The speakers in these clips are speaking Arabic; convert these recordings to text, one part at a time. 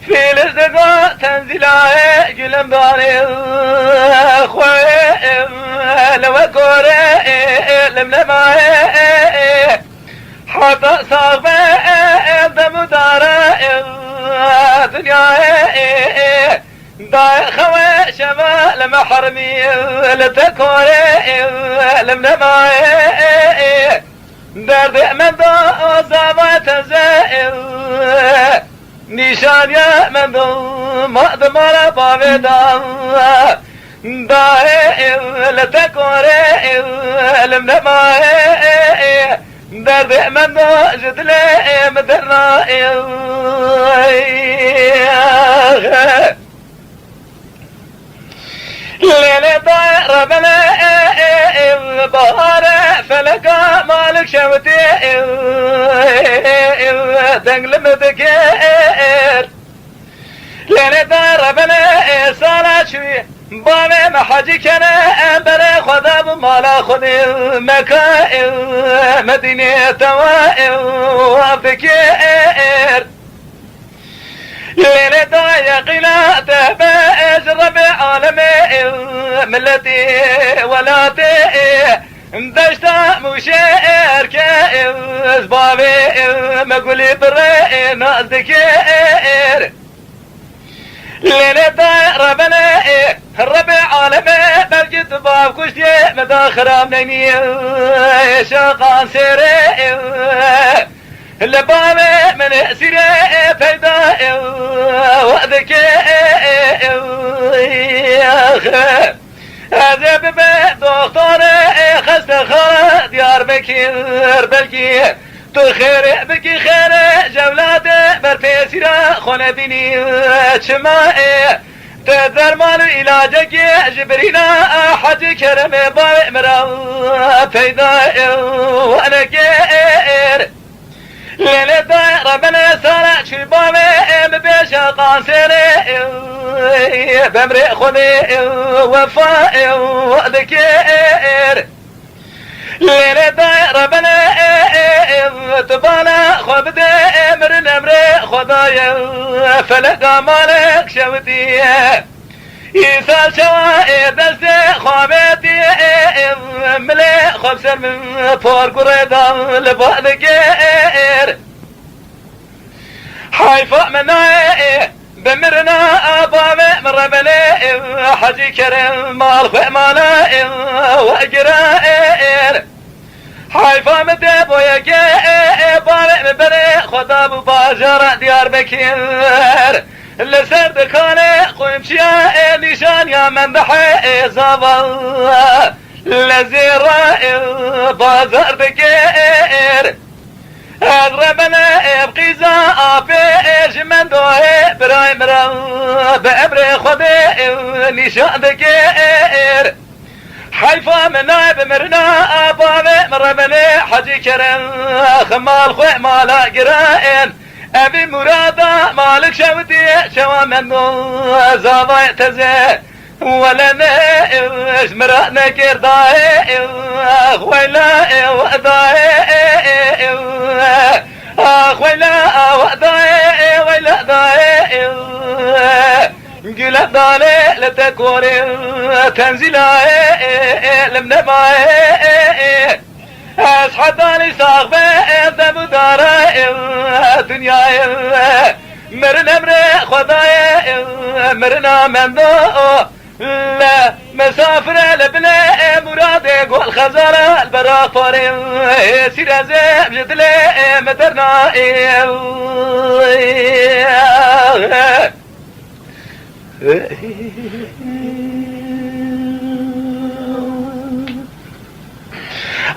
في الازدقاء تنزل قلم باري خوي لو كوري لملما حتى صاغ دم دار دنيا داي خوي شما لما حرمي لتكوري لملما درد من دو زابات زائر نشان يا من دو مقدمر بابدان دائر لتكوري لمنما درد من دو جدلي مدرنا ليلة دائر بلا بهار فلقى مالك شوتي دنقل مذكر لين دار بنا صار شوي بامي محاجي كان بلا خذاب مالا خذ مكائر مدينة توائر وفكير لين دا يقينا تباش ربع عالمي ملتي ولاتي دشتا مشاعر كائر بابي مقولي بري ناس ذكير لين دا ربنا الربع عالمي بلجت باب كشتي مداخرة مني شاقان سيري اللبامي من سيري فيدا وذكي هذا ببيت دكتور خست خارة ديار بكير بلكي تخير بكي خير جولات برفي سيرا خونه ديني شمائي تدر مال علاجك جبرينا حج كرم باوي مرا فيدا وانا كير ليلة دائرة بنا سارة شبابي مبيشا قاسري بمري خذي وفائي وذكير ليلة دائرة بنا تبانا خبدي مرن امري خذايا فلقى مالك شوتي يسال شوائي دستي خوابيتي ملي خبسر من فور قريدا لبعضكير حيفا مناي بمرنا أبامي مربلي حجي كريم مال خمانا وأجرائر حيفا مدب ويكي بامي مبري خطاب باجر ديار بكير اللي سرد كاني قوم شيا نشان يا من بحي زابا لزيرا بازار بكير اضربنا ابقي زافيش من دوه براي مرا بامري خذي نشان بكير حيفا منا بمرنا ابامي مربني حجي كرم خمال خوي مالا قرائن ابي مرادا مالك شوتي شوا منو زاضي تزي ولا نايش مرأنا كرداي خويلا وأداي خويلا وأداي ويلا داي قلت دالي لتكوري تنزلاي لمنباي أصحداني صاغبي ذب داري دنياي مرنا مري خداي مرنا من دو لا مسافر لبلا مرادي قول خزارة البراق فاري سيرا زيب جدلي مدرنا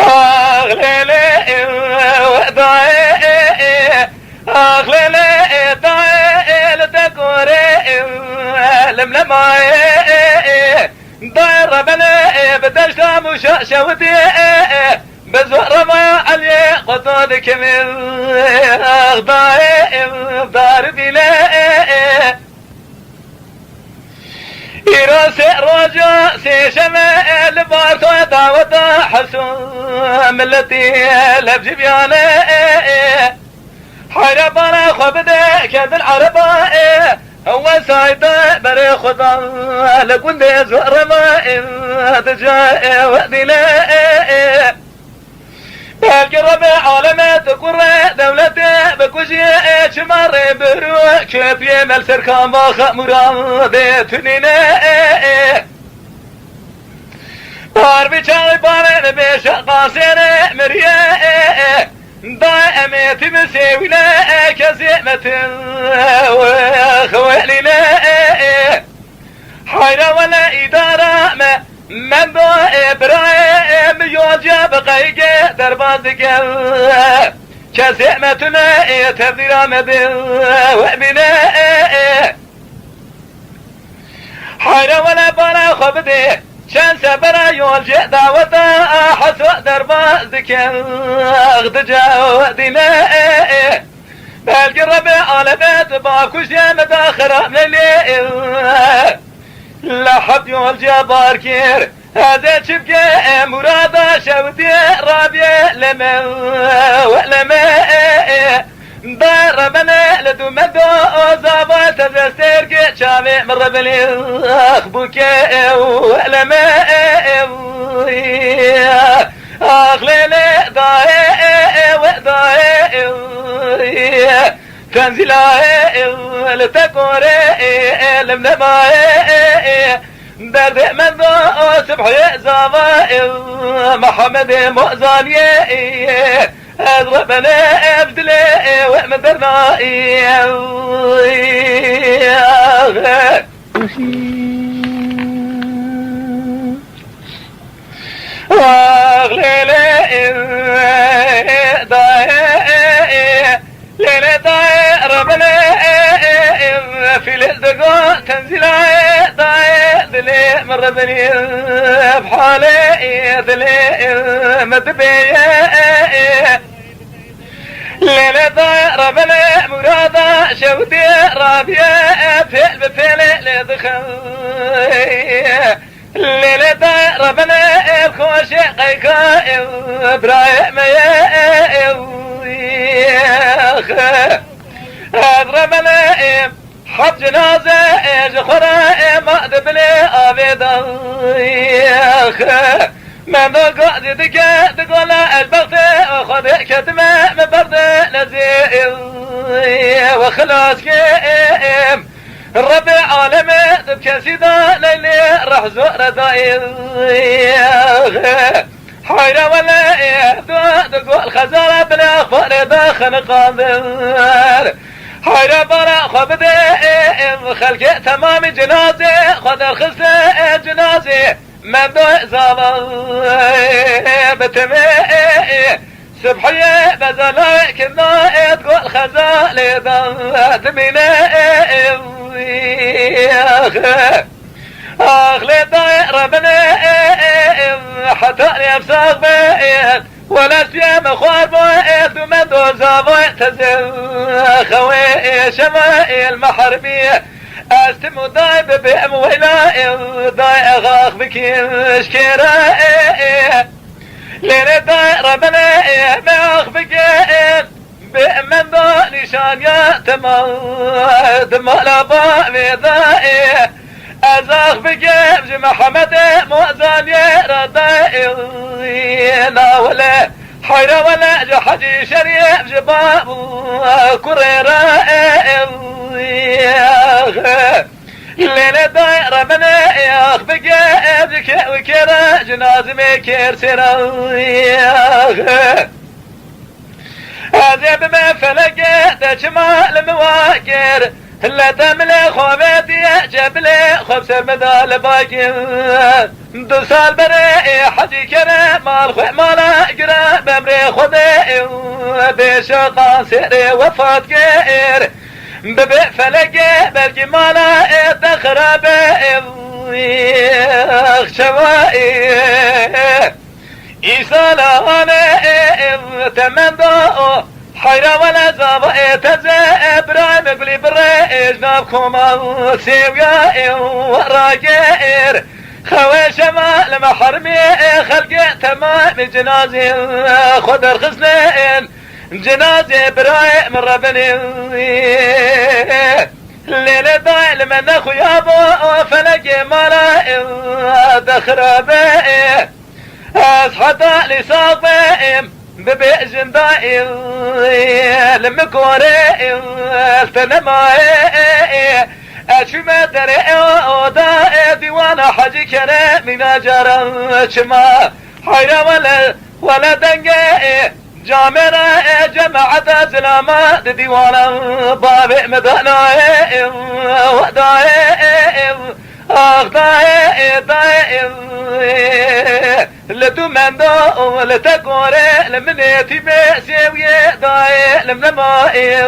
أغلي وداي أغلي داي لتكوري لملماي داير بلا بدشتا مشا شوتي بزور ما علي قطادك من أغضاي دار بلا إيراسي رجا سي شمال بارتو داوتا حسون ملتي لبجي بيانا حربانا خبدا كذا العربا هو سايدا بري خدا لقند زهر ما تجا وذلا القرب عالمات قرى دولته بكوشي شمار برو كيف مل سركان باخ مراد تنينا باربي چاوي بارن بيش قاسين مريا دائمة مسوينا كزيمة وخوالينا حيرة ولا إدارة من دو إبراهيم يوجب قيقى دربازك كزيمتنا تبدير مدل وأمنا حيرة ولا بارا خبدي شان سبرا يولجي دعوتا حسو دربازك اغدجا ودينا بالقرب عالمات باكوش يا مداخرة من الليل لا حد يولجي باركير هذا شبكة مرادة شودي رابية لما ولما ضربنا لدو مدو زابا تزسترق شامي مر بلي اخبوك ولما اخليلي ضاي وداي تنزلا لتكوري لمنما درد مدو سبحي زابا محمد مؤذاني اضربنا ابدلي ومدرنا اغلي ليلة داي ربنا في الازدقاء تنزل داي دلي مر بني بحالي دلي مدبية ليلة داي ربنا مرادة شودي رابية فيل بفيل لدخل ليلة داي ربنا الخوش قيكا ابراهيم ربنا حب جنازة جخرة ما دبلي أبدا ما قاعد تقول البغض خذ كتمة من برد نزيل وخلاص كيم رب العالم تبكي سيدا ليلي راح زور دايل حيرة ولا تقول خزارة بلا فقر داخل قادر حيرة برا خبدي خلق تمام جنازة خدر خسة جنازة من دو زالة بتمي سبحية بزلا كنا تقول خزالة دمينا أخلي داي ربنا حتى يفسق بيت ولا سيام خوار بيت ومدو زابي تزل خوي شمائي المحرمية استمو داي ببئم ولا داي اغاخ بكيش كيرا لين داي ربنا ما اخبكين بئمن دو نشان يا تمام دمالا بابي داي ازاخ بجيب محمد مؤذن يردائي لا ولا حيرة ولا جحجي شريف جباب كريرة الليلة دايرة من ياخ بجيب وكرة جنازمي كير سيرا هذا بما فلقيت جمال مواكر لا تملي خوبتي جبلي خبز مدال باقي دوسال بري حجي كري مال خوي مالا قرا بمري خذي بشقا سيري وفات كير ببي فلقي بلقي مالا تخربي شوائي إيسالا أنا تمندو حيرة ولا زابا تزا إبراهيم قولي بريش نابكم سيويا وراقير خوي شمال محرمي خلقي تمام جنازي خذ الخزنين جنازي براي من ربني الليلة ضايل من اخويا ابو فلقي مالا دخرابي اصحى لي صاطئ ببئجن ضائل لمكوري التنمائي اشو ما دري ودائي ديوانا حجي كريم من اجرا شما حيرا ولا دنقي جامعنا جماعة زلامة ديوانا بابي مدنائي ودائي اخدائي دائي لدو من دو لتقوري لمنيتي بسيوية دائي لمنمائي